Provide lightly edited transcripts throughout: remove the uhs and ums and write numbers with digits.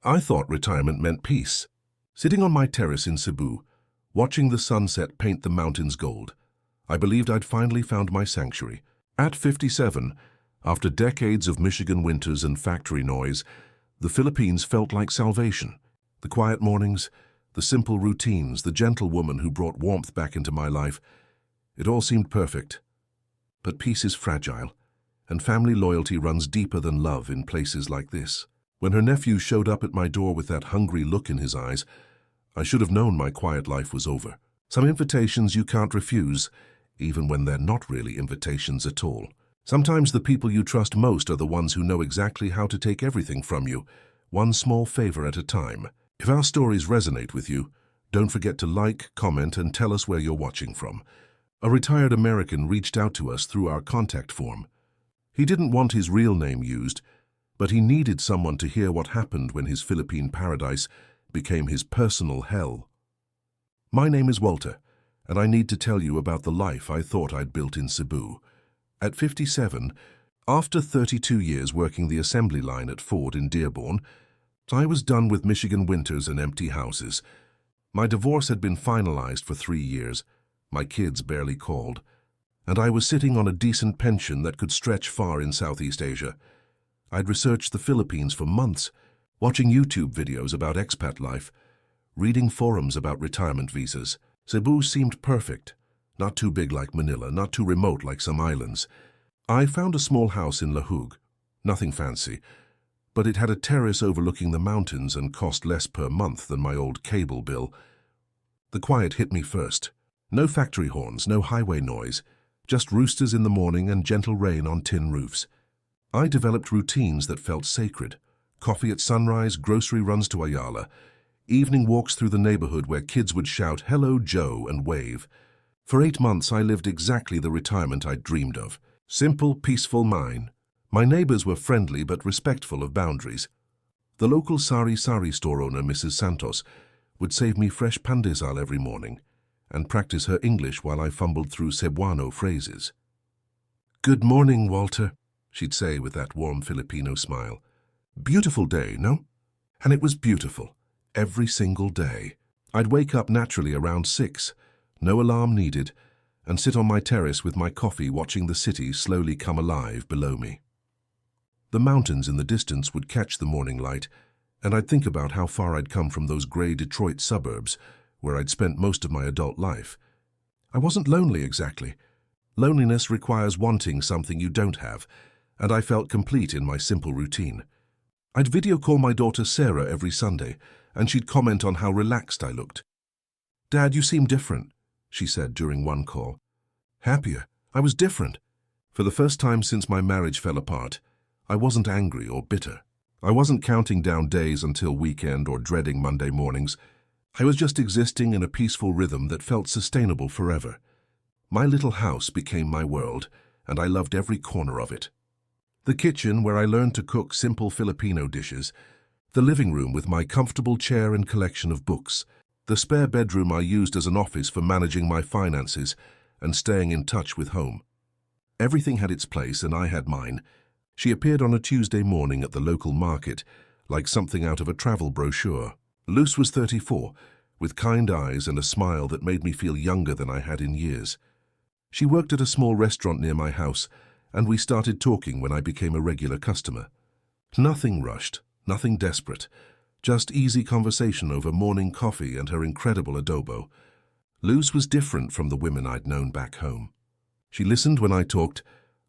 I thought retirement meant peace. Sitting on my terrace in Cebu, watching the sunset paint the mountains gold, I believed I'd finally found my sanctuary. At 57, after decades of Michigan winters and factory noise, the Philippines felt like salvation. The quiet mornings, the simple routines, the gentle woman who brought warmth back into my life, it all seemed perfect. But peace is fragile, and family loyalty runs deeper than love in places like this. When her nephew showed up at my door with that hungry look in his eyes, I should have known my quiet life was over. Some invitations you can't refuse, even when they're not really invitations at all. Sometimes the people you trust most are the ones who know exactly how to take everything from you, one small favor at a time. If our stories resonate with you, don't forget to like, comment, and tell us where you're watching from. A retired American reached out to us through our contact form. He didn't want his real name used, but he needed someone to hear what happened when his Philippine paradise became his personal hell. My name is Walter, and I need to tell you about the life I thought I'd built in Cebu. At 57, after 32 years working the assembly line at Ford in Dearborn, I was done with Michigan winters and empty houses. My divorce had been finalized for 3 years, my kids barely called, and I was sitting on a decent pension that could stretch far in Southeast Asia. I'd researched the Philippines for months, watching YouTube videos about expat life, reading forums about retirement visas. Cebu seemed perfect, not too big like Manila, not too remote like some islands. I found a small house in Lahug, nothing fancy, but it had a terrace overlooking the mountains and cost less per month than my old cable bill. The quiet hit me first. No factory horns, no highway noise, just roosters in the morning and gentle rain on tin roofs. I developed routines that felt sacred. Coffee at sunrise, grocery runs to Ayala, evening walks through the neighborhood where kids would shout, "Hello, Joe," and wave. For 8 months, I lived exactly the retirement I'd dreamed of. Simple, peaceful mine. My neighbors were friendly but respectful of boundaries. The local sari-sari store owner, Mrs. Santos, would save me fresh pandesal every morning and practice her English while I fumbled through Cebuano phrases. "Good morning, Walter," she'd say with that warm Filipino smile. "Beautiful day, no?" And it was beautiful, every single day. I'd wake up naturally around 6, no alarm needed, and sit on my terrace with my coffee watching the city slowly come alive below me. The mountains in the distance would catch the morning light, and I'd think about how far I'd come from those gray Detroit suburbs where I'd spent most of my adult life. I wasn't lonely exactly. Loneliness requires wanting something you don't have, and I felt complete in my simple routine. I'd video call my daughter Sarah every Sunday, and she'd comment on how relaxed I looked. "Dad, you seem different," she said during one call. Happier. I was different. For the first time since my marriage fell apart, I wasn't angry or bitter. I wasn't counting down days until weekend or dreading Monday mornings. I was just existing in a peaceful rhythm that felt sustainable forever. My little house became my world, and I loved every corner of it. The kitchen, where I learned to cook simple Filipino dishes. The living room with my comfortable chair and collection of books. The spare bedroom I used as an office for managing my finances and staying in touch with home. Everything had its place, and I had mine. She appeared on a Tuesday morning at the local market, like something out of a travel brochure. Luz was 34, with kind eyes and a smile that made me feel younger than I had in years. She worked at a small restaurant near my house, and we started talking when I became a regular customer. Nothing rushed, nothing desperate, just easy conversation over morning coffee and her incredible adobo. Luz was different from the women I'd known back home. She listened when I talked,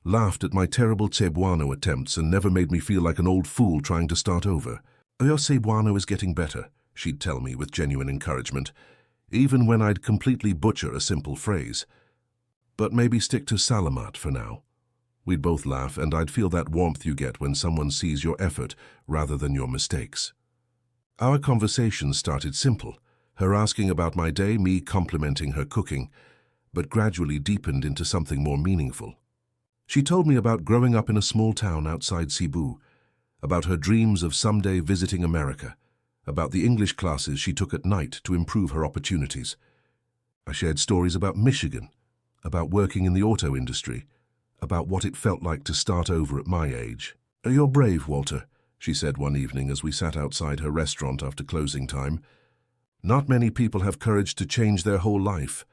laughed at my terrible Cebuano attempts, and never made me feel like an old fool trying to start over. "Your Cebuano is getting better," she'd tell me with genuine encouragement, even when I'd completely butcher a simple phrase. "But maybe stick to salamat for now." We'd both laugh, and I'd feel that warmth you get when someone sees your effort rather than your mistakes. Our conversation started simple, her asking about my day, me complimenting her cooking, but gradually deepened into something more meaningful. She told me about growing up in a small town outside Cebu, about her dreams of someday visiting America, about the English classes she took at night to improve her opportunities. I shared stories about Michigan, about working in the auto industry, about what it felt like to start over at my age. "You're brave, Walter," she said one evening as we sat outside her restaurant after closing time. Not many people have courage to change their whole life.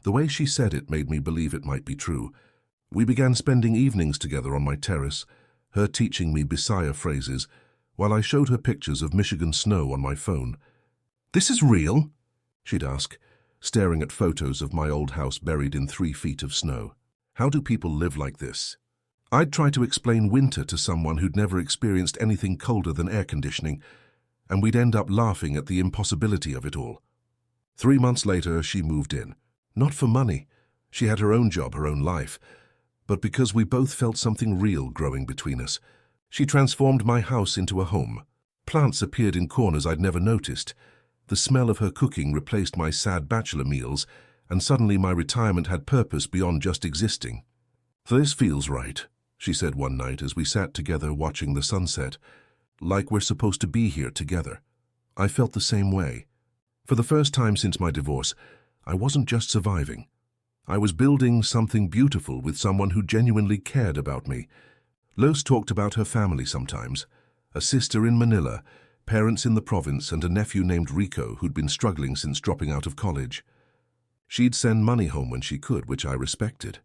The way she said it made me believe it might be true. We began spending evenings together on my terrace, her teaching me Bisaya phrases, while I showed her pictures of Michigan snow on my phone. "This is real?" she'd ask, staring at photos of my old house buried in 3 feet of snow. "How do people live like this?" I'd try to explain winter to someone who'd never experienced anything colder than air conditioning, and we'd end up laughing at the impossibility of it all. 3 months later, she moved in. Not for money. She had her own job, her own life. But because we both felt something real growing between us. She transformed my house into a home. Plants appeared in corners I'd never noticed. The smell of her cooking replaced my sad bachelor meals, and suddenly my retirement had purpose beyond just existing. "This feels right," she said one night as we sat together watching the sunset. "Like we're supposed to be here together." I felt the same way. For the first time since my divorce, I wasn't just surviving. I was building something beautiful with someone who genuinely cared about me. Luz talked about her family sometimes. A sister in Manila, parents in the province, and a nephew named Rico who'd been struggling since dropping out of college. She'd send money home when she could, which I respected.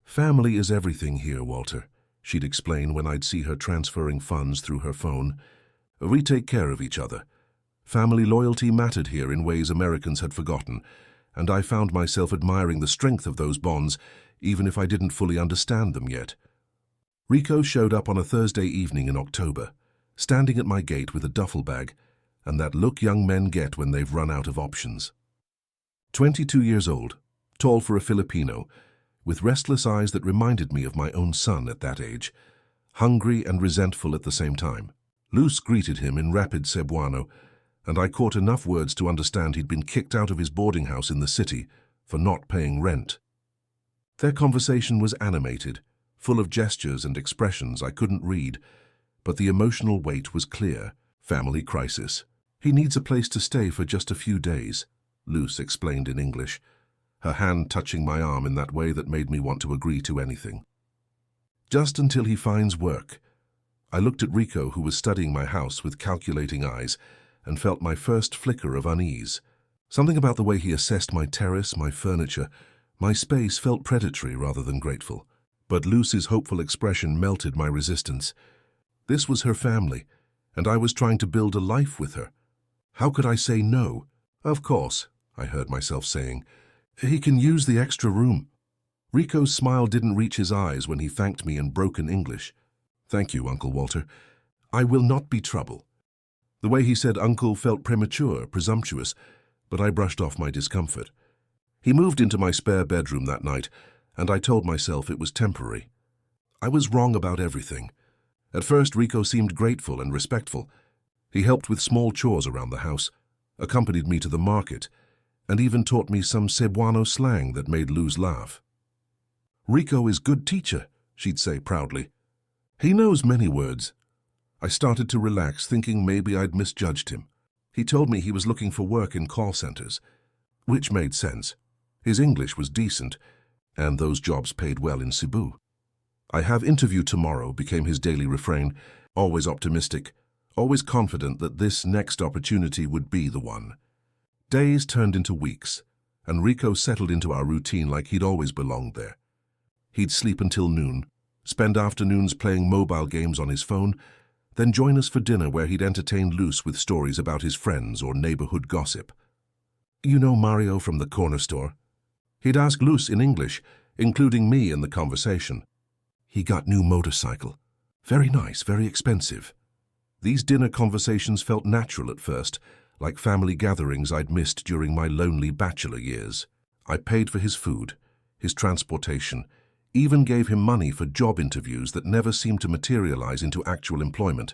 "Family is everything here, Walter," she'd explain when I'd see her transferring funds through her phone. "We take care of each other." Family loyalty mattered here in ways Americans had forgotten, and I found myself admiring the strength of those bonds, even if I didn't fully understand them yet. Rico showed up on a Thursday evening in October, standing at my gate with a duffel bag, and that look young men get when they've run out of options. 22 years old, tall for a Filipino, with restless eyes that reminded me of my own son at that age, hungry and resentful at the same time. Luz greeted him in rapid Cebuano, and I caught enough words to understand he'd been kicked out of his boarding house in the city for not paying rent. Their conversation was animated, full of gestures and expressions I couldn't read, but the emotional weight was clear. Family crisis. "He needs a place to stay for just a few days," Luz explained in English, her hand touching my arm in that way that made me want to agree to anything. "Just until he finds work." I looked at Rico, who was studying my house with calculating eyes, and felt my first flicker of unease. Something about the way he assessed my terrace, my furniture, my space felt predatory rather than grateful. But Luz's hopeful expression melted my resistance. This was her family, and I was trying to build a life with her. How could I say no? "Of course," I heard myself saying. "He can use the extra room." Rico's smile didn't reach his eyes when he thanked me in broken English. "Thank you, Uncle Walter. I will not be trouble." The way he said uncle felt premature, presumptuous, but I brushed off my discomfort. He moved into my spare bedroom that night, and I told myself it was temporary. I was wrong about everything. At first, Rico seemed grateful and respectful. He helped with small chores around the house, accompanied me to the market, and even taught me some Cebuano slang that made Luz laugh. "Rico is good teacher," she'd say proudly. "He knows many words." I started to relax, thinking maybe I'd misjudged him. He told me he was looking for work in call centers, which made sense. His English was decent, and those jobs paid well in Cebu. "I have interview tomorrow," became his daily refrain, always optimistic, always confident that this next opportunity would be the one. Days turned into weeks, and Rico settled into our routine like he'd always belonged there. He'd sleep until noon, spend afternoons playing mobile games on his phone, then join us for dinner where he'd entertain Luz with stories about his friends or neighborhood gossip. "You know Mario from the corner store?" He'd ask Luz in English, including me in the conversation. "He got new motorcycle. Very nice, very expensive." These dinner conversations felt natural at first, like family gatherings I'd missed during my lonely bachelor years. I paid for his food, his transportation, even gave him money for job interviews that never seemed to materialize into actual employment.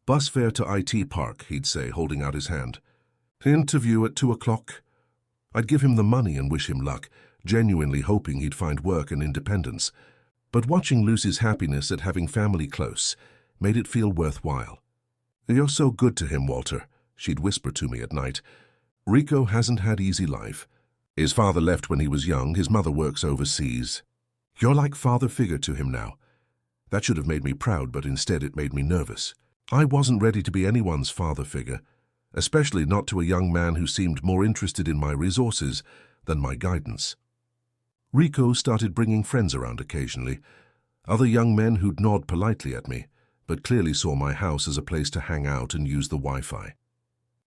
"Bus fare to IT Park," he'd say, holding out his hand. "Interview at 2 o'clock. I'd give him the money and wish him luck, genuinely hoping he'd find work and independence. But watching Luz's happiness at having family close made it feel worthwhile. "You're so good to him, Walter," she'd whisper to me at night. "Rico hasn't had easy life. His father left when he was young, his mother works overseas. You're like father figure to him now." That should have made me proud, but instead it made me nervous. I wasn't ready to be anyone's father figure, especially not to a young man who seemed more interested in my resources than my guidance. Rico started bringing friends around occasionally, other young men who'd nod politely at me, but clearly saw my house as a place to hang out and use the Wi-Fi.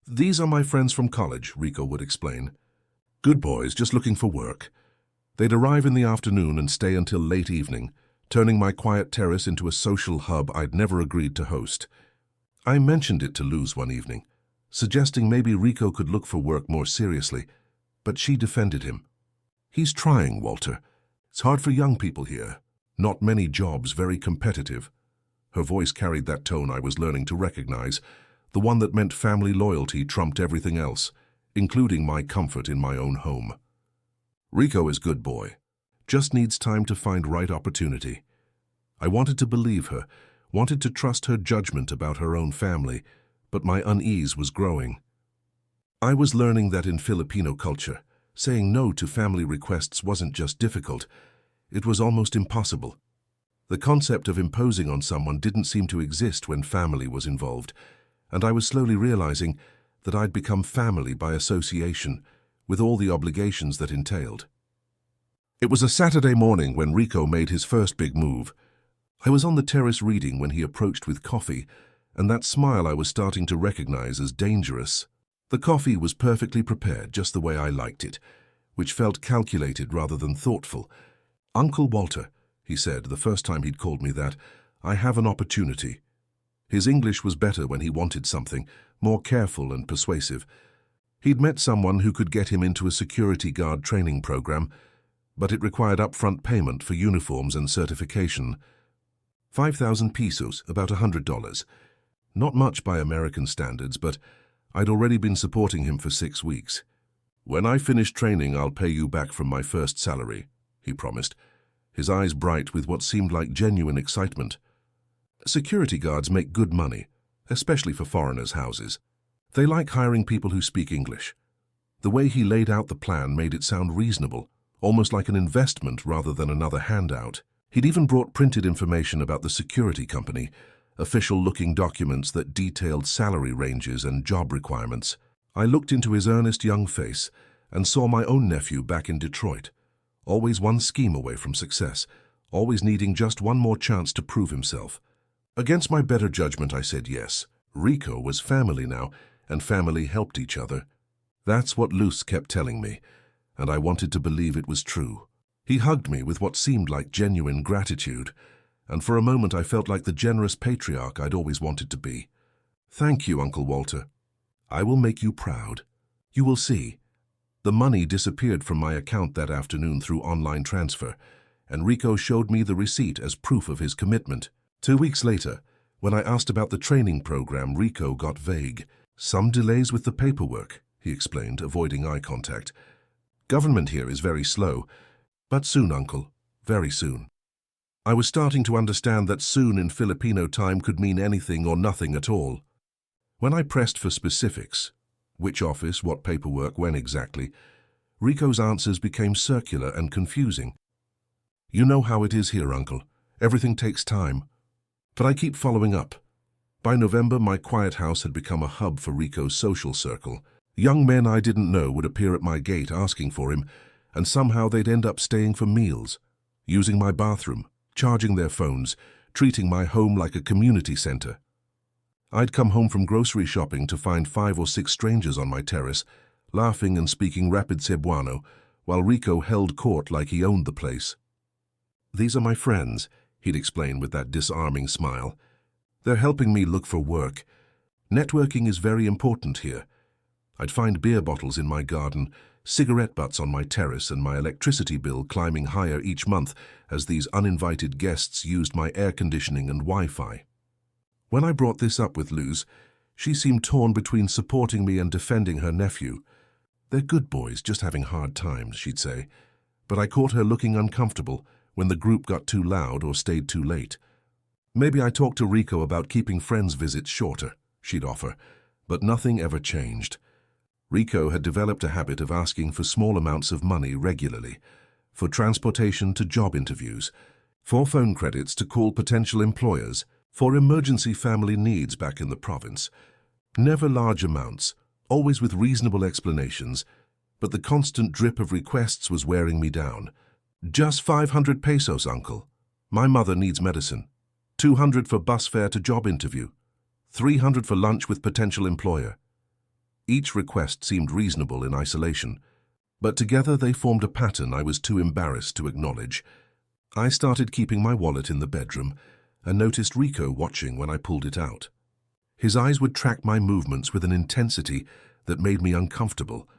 "These are my friends from college," Rico would explain. "Good boys, just looking for work." They'd arrive in the afternoon and stay until late evening, turning my quiet terrace into a social hub I'd never agreed to host. I mentioned it to Luz one evening, suggesting maybe Rico could look for work more seriously, but she defended him. "He's trying, Walter. It's hard for young people here. Not many jobs, very competitive." Her voice carried that tone I was learning to recognize, the one that meant family loyalty trumped everything else, including my comfort in my own home. "Rico is good boy. Just needs time to find right opportunity." I wanted to believe her, wanted to trust her judgment about her own family, but my unease was growing. I was learning that in Filipino culture, saying no to family requests wasn't just difficult, it was almost impossible. The concept of imposing on someone didn't seem to exist when family was involved, and I was slowly realizing that I'd become family by association, with all the obligations that entailed. It was a Saturday morning when Rico made his first big move. I was on the terrace reading when he approached with coffee, and that smile I was starting to recognize as dangerous. The coffee was perfectly prepared, just the way I liked it, which felt calculated rather than thoughtful. "Uncle Walter," he said the first time he'd called me that, "I have an opportunity." His English was better when he wanted something, more careful and persuasive. He'd met someone who could get him into a security guard training program, but it required upfront payment for uniforms and certification. 5,000 pesos, about $100. Not much by American standards, but I'd already been supporting him for 6 weeks. "When I finish training, I'll pay you back from my first salary," he promised, his eyes bright with what seemed like genuine excitement. Security guards make good money, especially for foreigners' houses. They like hiring people who speak English. The way he laid out the plan made it sound reasonable, almost like an investment rather than another handout. He'd even brought printed information about the security company, official-looking documents that detailed salary ranges and job requirements. I looked into his earnest young face and saw my own nephew back in Detroit, always one scheme away from success, always needing just one more chance to prove himself. Against my better judgment, I said yes. Rico was family now, and family helped each other. That's what Luz kept telling me, and I wanted to believe it was true. He hugged me with what seemed like genuine gratitude, and for a moment I felt like the generous patriarch I'd always wanted to be. "Thank you, Uncle Walter. I will make you proud. You will see." The money disappeared from my account that afternoon through online transfer, and Rico showed me the receipt as proof of his commitment. 2 weeks later, when I asked about the training program, Rico got vague. "Some delays with the paperwork," he explained, avoiding eye contact. "Government here is very slow, but soon, Uncle, very soon." I was starting to understand that soon in Filipino time could mean anything or nothing at all. When I pressed for specifics, which office, what paperwork, when exactly, Rico's answers became circular and confusing. "You know how it is here, Uncle. Everything takes time." But I keep following up. By November, my quiet house had become a hub for Rico's social circle. Young men I didn't know would appear at my gate asking for him, and somehow they'd end up staying for meals, using my bathroom, charging their phones, treating my home like a community center. I'd come home from grocery shopping to find 5 or 6 strangers on my terrace, laughing and speaking rapid Cebuano, while Rico held court like he owned the place. "These are my friends," he'd explain with that disarming smile. "They're helping me look for work. Networking is very important here." I'd find beer bottles in my garden, cigarette butts on my terrace, and my electricity bill climbing higher each month as these uninvited guests used my air conditioning and Wi-Fi. When I brought this up with Luz, she seemed torn between supporting me and defending her nephew. "They're good boys, just having hard times," she'd say. But I caught her looking uncomfortable when the group got too loud or stayed too late. "Maybe I talked to Rico about keeping friends' visits shorter," she'd offer, but nothing ever changed. Rico had developed a habit of asking for small amounts of money regularly, for transportation to job interviews, for phone credits to call potential employers, For emergency family needs back in the province. Never large amounts, always with reasonable explanations, but the constant drip of requests was wearing me down. Just 500 pesos, uncle. My mother needs medicine. 200 for bus fare to job interview. 300 for lunch with potential employer. Each request seemed reasonable in isolation, but together they formed a pattern I was too embarrassed to acknowledge. I started keeping my wallet in the bedroom and noticed Rico watching when I pulled it out. His eyes would track my movements with an intensity that made me uncomfortable,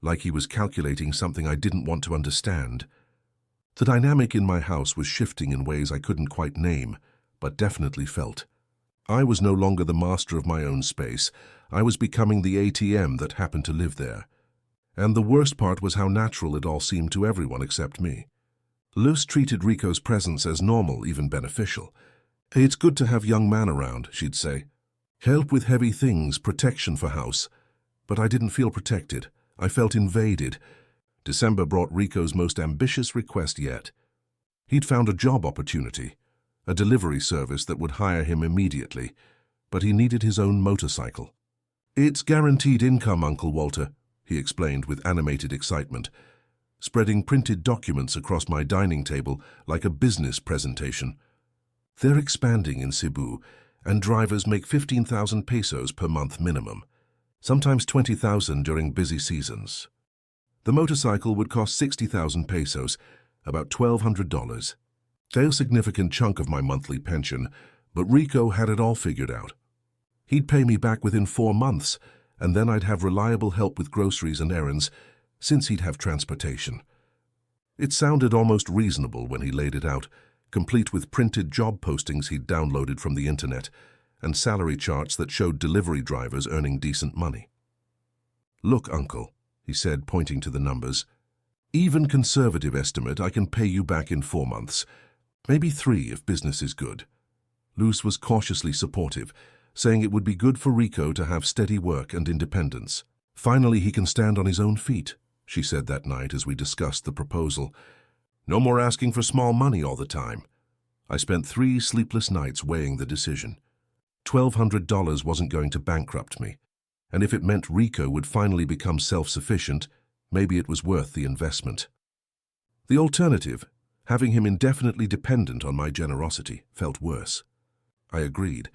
like he was calculating something I didn't want to understand. The dynamic in my house was shifting in ways I couldn't quite name, but definitely felt. I was no longer the master of my own space. I was becoming the ATM that happened to live there. And the worst part was how natural it all seemed to everyone except me. Luz treated Rico's presence as normal, even beneficial. "It's good to have young man around," she'd say. "Help with heavy things, protection for house." But I didn't feel protected. I felt invaded. December brought Rico's most ambitious request yet. He'd found a job opportunity, a delivery service that would hire him immediately, but he needed his own motorcycle. "It's guaranteed income, Uncle Walter," he explained with animated excitement, spreading printed documents across my dining table like a business presentation. "They're expanding in Cebu, and drivers make 15,000 pesos per month minimum, sometimes 20,000 during busy seasons. The motorcycle would cost 60,000 pesos, about $1,200. A significant chunk of my monthly pension, but Rico had it all figured out. He'd pay me back within 4 months, and then I'd have reliable help with groceries and errands, since he'd have transportation. It sounded almost reasonable when he laid it out, complete with printed job postings he'd downloaded from the internet and salary charts that showed delivery drivers earning decent money. "Look, Uncle," he said, pointing to the numbers. "Even conservative estimate, I can pay you back in 4 months. Maybe 3 if business is good." Luz was cautiously supportive, saying it would be good for Rico to have steady work and independence. "Finally he can stand on his own feet," she said that night as we discussed the proposal. "No more asking for small money all the time." I spent 3 sleepless nights weighing the decision. $1,200 wasn't going to bankrupt me, and if it meant Rico would finally become self-sufficient, maybe it was worth the investment. The alternative, having him indefinitely dependent on my generosity, felt worse. I agreed,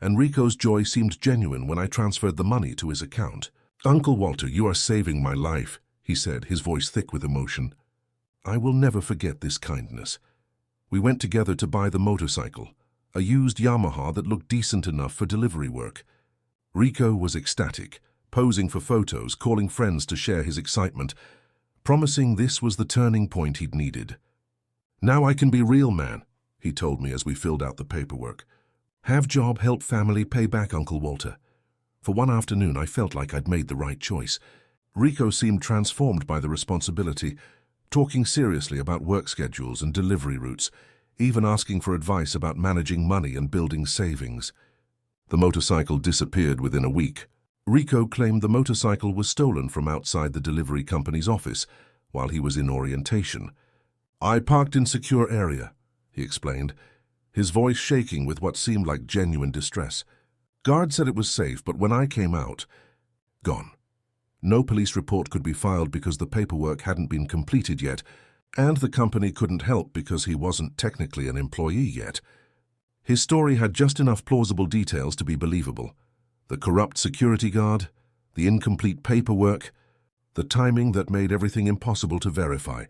and Rico's joy seemed genuine when I transferred the money to his account. "Uncle Walter, you are saving my life," he said, his voice thick with emotion. I will never forget this kindness. We went together to buy the motorcycle, a used Yamaha that looked decent enough for delivery work. Rico was ecstatic, posing for photos, calling friends to share his excitement, promising this was the turning point he'd needed. "Now I can be real, man," he told me as we filled out the paperwork. "Have job, help family, pay back Uncle Walter." For one afternoon, I felt like I'd made the right choice. Rico seemed transformed by the responsibility, talking seriously about work schedules and delivery routes, even asking for advice about managing money and building savings. The motorcycle disappeared within a week. Rico claimed the motorcycle was stolen from outside the delivery company's office while he was in orientation. "I parked in secure area," he explained, his voice shaking with what seemed like genuine distress. "Guard said it was safe, but when I came out, gone. No police report could be filed because the paperwork hadn't been completed yet, and the company couldn't help because he wasn't technically an employee yet." His story had just enough plausible details to be believable. The corrupt security guard, the incomplete paperwork, the timing that made everything impossible to verify.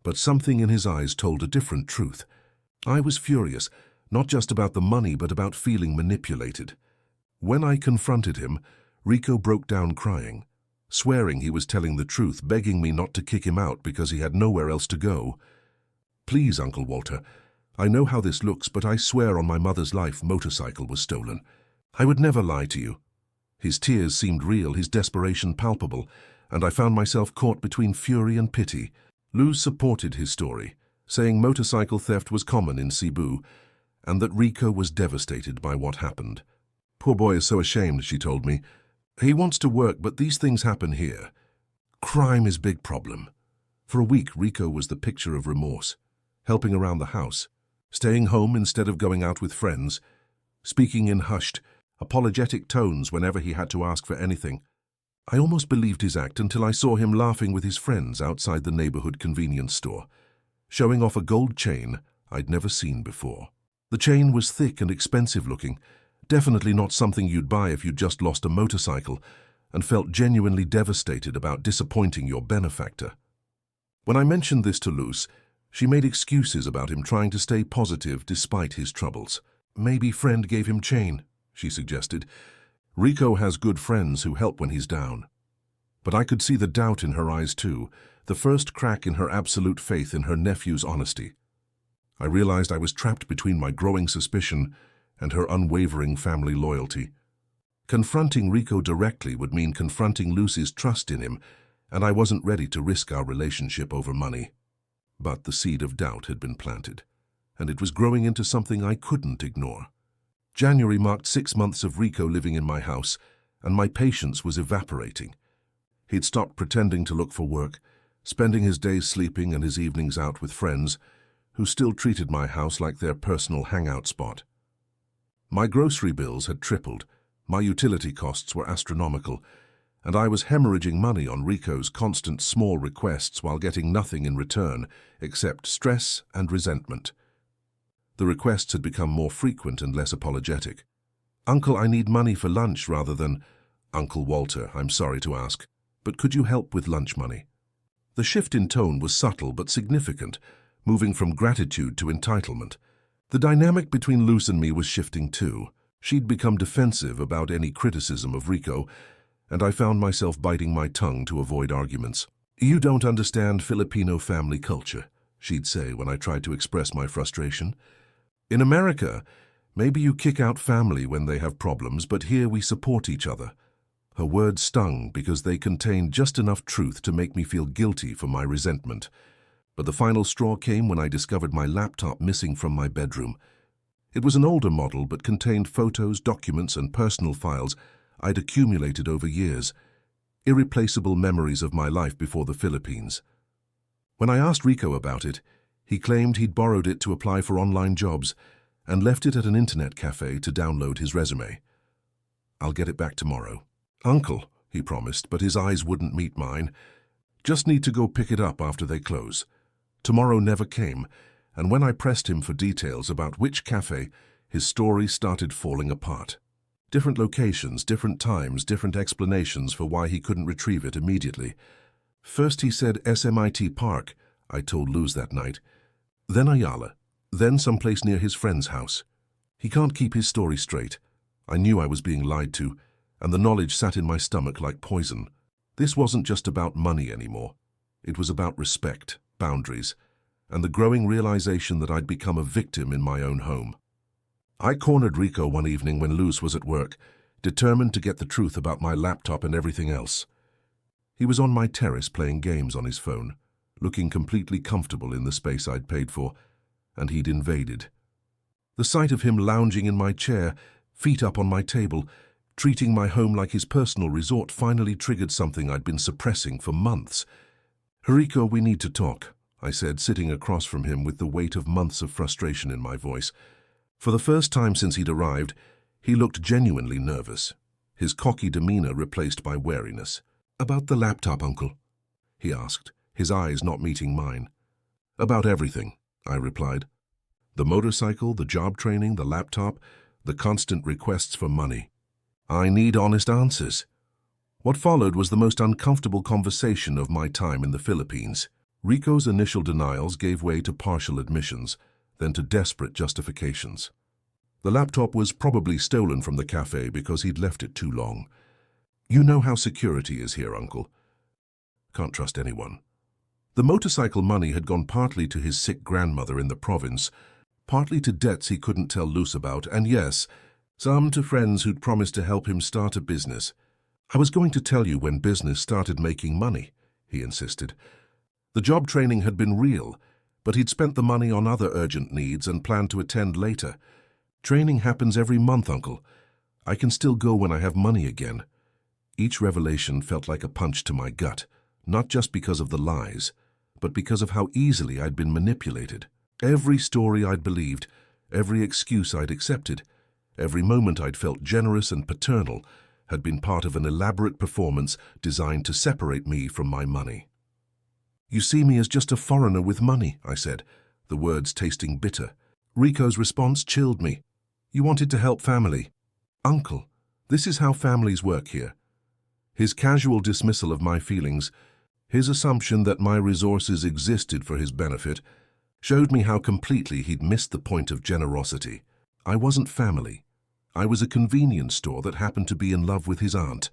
But something in his eyes told a different truth. I was furious, not just about the money but about feeling manipulated. When I confronted him, Rico broke down crying, swearing he was telling the truth, begging me not to kick him out because he had nowhere else to go. "Please, Uncle Walter, I know how this looks, but I swear on my mother's life motorcycle was stolen. I would never lie to you." His tears seemed real, his desperation palpable, and I found myself caught between fury and pity. Luz supported his story, saying motorcycle theft was common in Cebu, and that Rico was devastated by what happened. "Poor boy is so ashamed," she told me. "He wants to work, but these things happen here. Crime is big problem." For a week, Rico was the picture of remorse, helping around the house, staying home instead of going out with friends, speaking in hushed, apologetic tones whenever he had to ask for anything. I almost believed his act until I saw him laughing with his friends outside the neighborhood convenience store, showing off a gold chain I'd never seen before. The chain was thick and expensive looking, definitely not something you'd buy if you'd just lost a motorcycle and felt genuinely devastated about disappointing your benefactor. When I mentioned this to Luz, she made excuses about him trying to stay positive despite his troubles. Maybe friend gave him chain, she suggested. Rico has good friends who help when he's down. But I could see the doubt in her eyes too, the first crack in her absolute faith in her nephew's honesty. I realized I was trapped between my growing suspicion and her unwavering family loyalty. Confronting Rico directly would mean confronting Lucy's trust in him, and I wasn't ready to risk our relationship over money. But the seed of doubt had been planted, and it was growing into something I couldn't ignore. January marked 6 months of Rico living in my house, and my patience was evaporating. He'd stopped pretending to look for work, spending his days sleeping and his evenings out with friends, who still treated my house like their personal hangout spot. My grocery bills had tripled, my utility costs were astronomical, and I was hemorrhaging money on Rico's constant small requests while getting nothing in return except stress and resentment. The requests had become more frequent and less apologetic. "Uncle, I need money for lunch," rather than, "Uncle Walter, I'm sorry to ask, but could you help with lunch money?" The shift in tone was subtle but significant, moving from gratitude to entitlement. The dynamic between Luz and me was shifting too. She'd become defensive about any criticism of Rico, and I found myself biting my tongue to avoid arguments. "You don't understand Filipino family culture," she'd say when I tried to express my frustration. "In America, maybe you kick out family when they have problems, but here we support each other." Her words stung because they contained just enough truth to make me feel guilty for my resentment. But the final straw came when I discovered my laptop missing from my bedroom. It was an older model but contained photos, documents, and personal files I'd accumulated over years, irreplaceable memories of my life before the Philippines. When I asked Rico about it, he claimed he'd borrowed it to apply for online jobs and left it at an internet cafe to download his resume. "I'll get it back tomorrow." "Uncle," he promised, but his eyes wouldn't meet mine. "Just need to go pick it up after they close." Tomorrow never came, and when I pressed him for details about which cafe, his story started falling apart. Different locations, different times, different explanations for why he couldn't retrieve it immediately. First he said SMIT Park, I told Luz that night. Then Ayala. Then someplace near his friend's house. He can't keep his story straight. I knew I was being lied to, and the knowledge sat in my stomach like poison. This wasn't just about money anymore. It was about respect, boundaries, and the growing realization that I'd become a victim in my own home. I cornered Rico one evening when Luz was at work, determined to get the truth about my laptop and everything else. He was on my terrace playing games on his phone, looking completely comfortable in the space I'd paid for, and he'd invaded. The sight of him lounging in my chair, feet up on my table, treating my home like his personal resort finally triggered something I'd been suppressing for months. "Rico, we need to talk," I said, sitting across from him with the weight of months of frustration in my voice. For the first time since he'd arrived, he looked genuinely nervous, his cocky demeanor replaced by wariness. "About the laptop, Uncle?" he asked, his eyes not meeting mine. "About everything," I replied. "The motorcycle, the job training, the laptop, the constant requests for money. I need honest answers." What followed was the most uncomfortable conversation of my time in the Philippines. Rico's initial denials gave way to partial admissions, then to desperate justifications. The laptop was probably stolen from the cafe because he'd left it too long. "You know how security is here, Uncle. Can't trust anyone." The motorcycle money had gone partly to his sick grandmother in the province, partly to debts he couldn't tell Luz about, and yes, some to friends who'd promised to help him start a business. "I was going to tell you when business started making money," he insisted. The job training had been real, but he'd spent the money on other urgent needs and planned to attend later. "Training happens every month, Uncle. I can still go when I have money again." Each revelation felt like a punch to my gut, not just because of the lies, but because of how easily I'd been manipulated. Every story I'd believed, every excuse I'd accepted, Every moment I'd felt generous and paternal had been part of an elaborate performance designed to separate me from my money. "You see me as just a foreigner with money," I said, the words tasting bitter. Rico's response chilled me. "You wanted to help family." "Uncle, this is how families work here." His casual dismissal of my feelings, his assumption that my resources existed for his benefit, showed me how completely he'd missed the point of generosity. I wasn't family. I was a convenience store that happened to be in love with his aunt.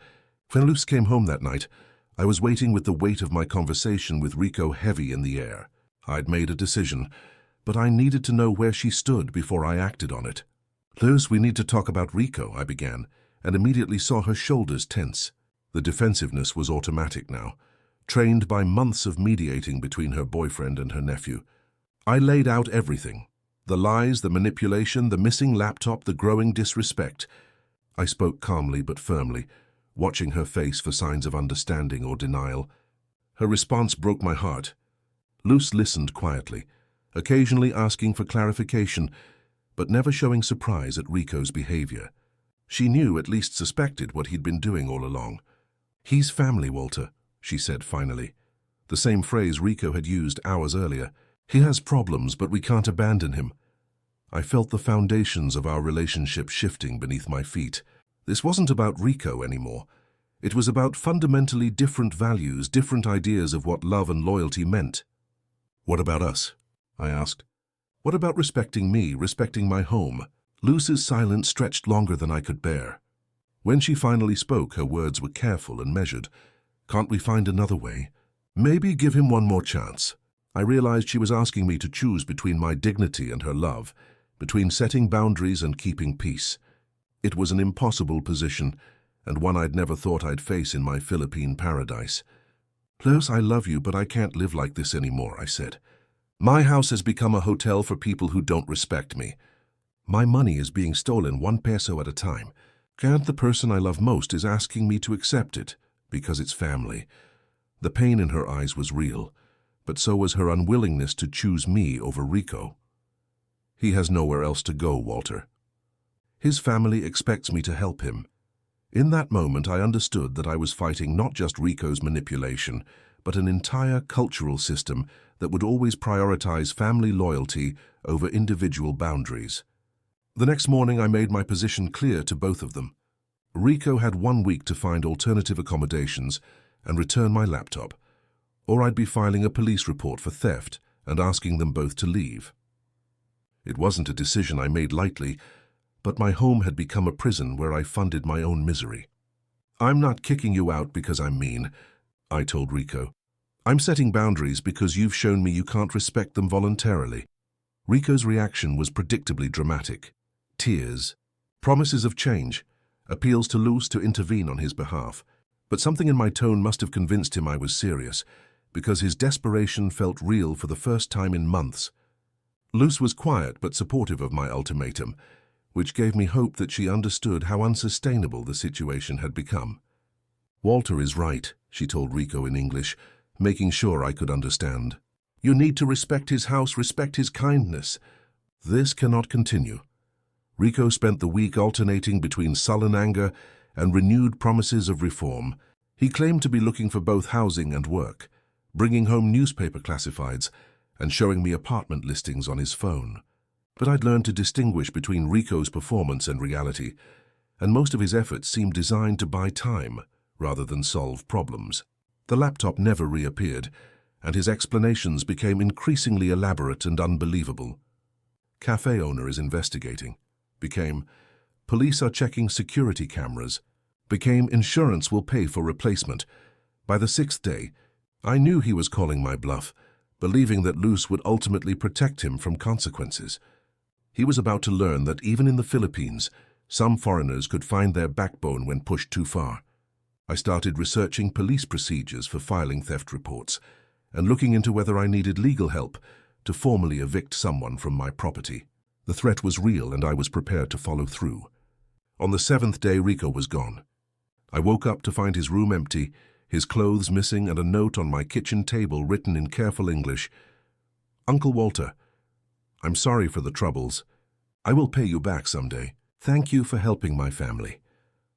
When Luz came home that night, I was waiting with the weight of my conversation with Rico heavy in the air. I'd made a decision, but I needed to know where she stood before I acted on it. "Luz, we need to talk about Rico," I began, and immediately saw her shoulders tense. The defensiveness was automatic now, trained by months of mediating between her boyfriend and her nephew. I laid out everything. The lies, the manipulation, the missing laptop, the growing disrespect. I spoke calmly but firmly, watching her face for signs of understanding or denial. Her response broke my heart. Luz listened quietly, occasionally asking for clarification, but never showing surprise at Rico's behavior. She knew, at least suspected, what he'd been doing all along. "He's family, Walter," she said finally. The same phrase Rico had used hours earlier. "He has problems, but we can't abandon him." I felt the foundations of our relationship shifting beneath my feet. This wasn't about Rico anymore. It was about fundamentally different values, different ideas of what love and loyalty meant. "What about us?" I asked. "What about respecting me, respecting my home?" Luz's silence stretched longer than I could bear. When she finally spoke, her words were careful and measured. "Can't we find another way? Maybe give him one more chance." I realized she was asking me to choose between my dignity and her love, between setting boundaries and keeping peace. It was an impossible position, and one I'd never thought I'd face in my Philippine paradise. "Luz, I love you, but I can't live like this anymore," I said. "My house has become a hotel for people who don't respect me. My money is being stolen 1 peso at a time, and the person I love most is asking me to accept it, because it's family." The pain in her eyes was real, but so was her unwillingness to choose me over Rico. "He has nowhere else to go, Walter. His family expects me to help him." In that moment, I understood that I was fighting not just Rico's manipulation, but an entire cultural system that would always prioritize family loyalty over individual boundaries. The next morning, I made my position clear to both of them. Rico had 1 week to find alternative accommodations and return my laptop, or I'd be filing a police report for theft and asking them both to leave. It wasn't a decision I made lightly, but my home had become a prison where I funded my own misery. "I'm not kicking you out because I'm mean," I told Rico. "I'm setting boundaries because you've shown me you can't respect them voluntarily." Rico's reaction was predictably dramatic. Tears, promises of change, appeals to Luz to intervene on his behalf. But something in my tone must have convinced him I was serious, because his desperation felt real for the first time in months. Luz was quiet but supportive of my ultimatum, which gave me hope that she understood how unsustainable the situation had become. "Walter is right," she told Rico in English, making sure I could understand. "You need to respect his house, respect his kindness. This cannot continue." Rico spent the week alternating between sullen anger and renewed promises of reform. He claimed to be looking for both housing and work, bringing home newspaper classifieds and showing me apartment listings on his phone. But I'd learned to distinguish between Rico's performance and reality, and most of his efforts seemed designed to buy time rather than solve problems. The laptop never reappeared, and his explanations became increasingly elaborate and unbelievable. "Cafe owner is investigating," became "police are checking security cameras," became "insurance will pay for replacement." By the 6th day, I knew he was calling my bluff, believing that Luz would ultimately protect him from consequences. He was about to learn that even in the Philippines, some foreigners could find their backbone when pushed too far. I started researching police procedures for filing theft reports and looking into whether I needed legal help to formally evict someone from my property. The threat was real, and I was prepared to follow through. On the 7th day, Rico was gone. I woke up to find his room empty, his clothes missing, and a note on my kitchen table written in careful English. "Uncle Walter, I'm sorry for the troubles. I will pay you back someday. Thank you for helping my family.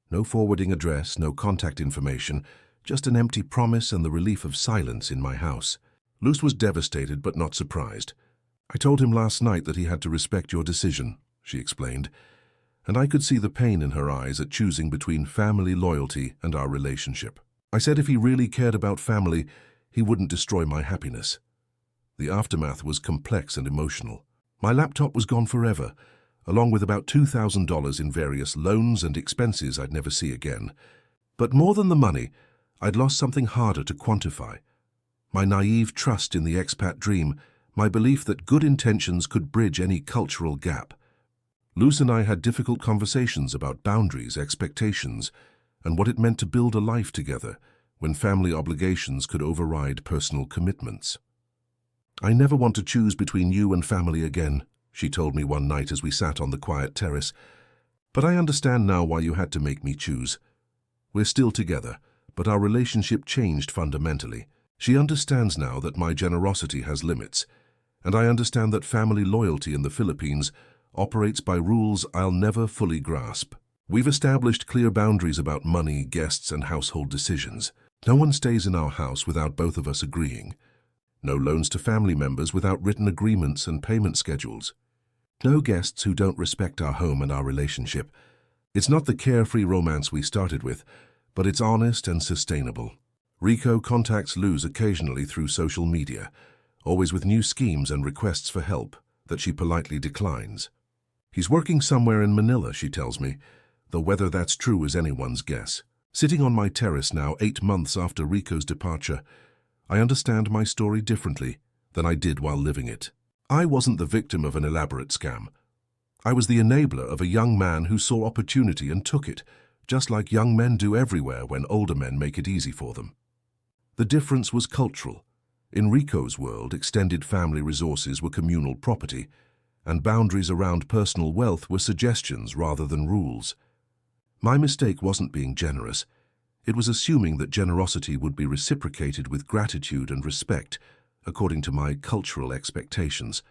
No forwarding address, no contact information, just an empty promise and the relief of silence in my house. Luz was devastated but not surprised. I told him last night that he had to respect your decision, she explained, and I could see the pain in her eyes at choosing between family loyalty and our relationship. I said if he really cared about family, he wouldn't destroy my happiness. The aftermath was complex and emotional. My laptop was gone forever, along with about $2,000 in various loans and expenses I'd never see again. But more than the money, I'd lost something harder to quantify. My naive trust in the expat dream, my belief that good intentions could bridge any cultural gap. Luz and I had difficult conversations about boundaries, expectations, and what it meant to build a life together when family obligations could override personal commitments. I never want to choose between you and family again, she told me one night as we sat on the quiet terrace. But I understand now why you had to make me choose. We're still together, but our relationship changed fundamentally. She understands now that my generosity has limits, and I understand that family loyalty in the Philippines operates by rules I'll never fully grasp. We've established clear boundaries about money, guests, and household decisions. No one stays in our house without both of us agreeing. No loans to family members without written agreements and payment schedules. No guests who don't respect our home and our relationship. It's not the carefree romance we started with, but it's honest and sustainable. Rico contacts Luz occasionally through social media, always with new schemes and requests for help that she politely declines. He's working somewhere in Manila, she tells me, though whether that's true is anyone's guess. Sitting on my terrace now 8 months after Rico's departure, I understand my story differently than I did while living it. I wasn't the victim of an elaborate scam. I was the enabler of a young man who saw opportunity and took it, just like young men do everywhere when older men make it easy for them. The difference was cultural. In Rico's world, extended family resources were communal property, and boundaries around personal wealth were suggestions rather than rules. My mistake wasn't being generous. It was assuming that generosity would be reciprocated with gratitude and respect, according to my cultural expectations.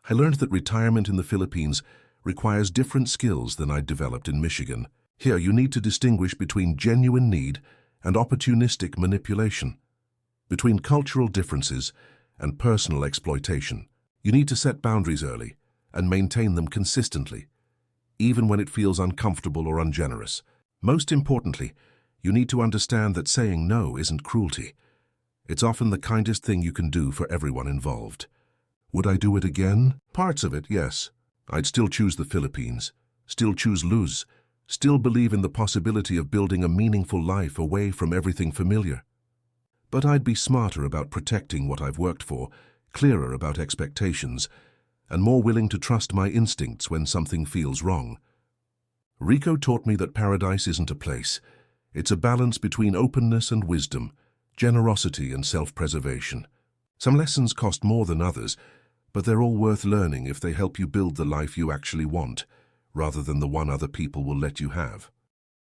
I learned that retirement in the Philippines requires different skills than I'd developed in Michigan. Here, you need to distinguish between genuine need and opportunistic manipulation, between cultural differences and personal exploitation. You need to set boundaries early and maintain them consistently, even when it feels uncomfortable or ungenerous. Most importantly, you need to understand that saying no isn't cruelty. It's often the kindest thing you can do for everyone involved. Would I do it again? Parts of it, yes. I'd still choose the Philippines, still choose Luz, still believe in the possibility of building a meaningful life away from everything familiar. But I'd be smarter about protecting what I've worked for, clearer about expectations, and more willing to trust my instincts when something feels wrong. Rico taught me that paradise isn't a place. It's a balance between openness and wisdom, generosity and self-preservation. Some lessons cost more than others, but they're all worth learning if they help you build the life you actually want, rather than the one other people will let you have.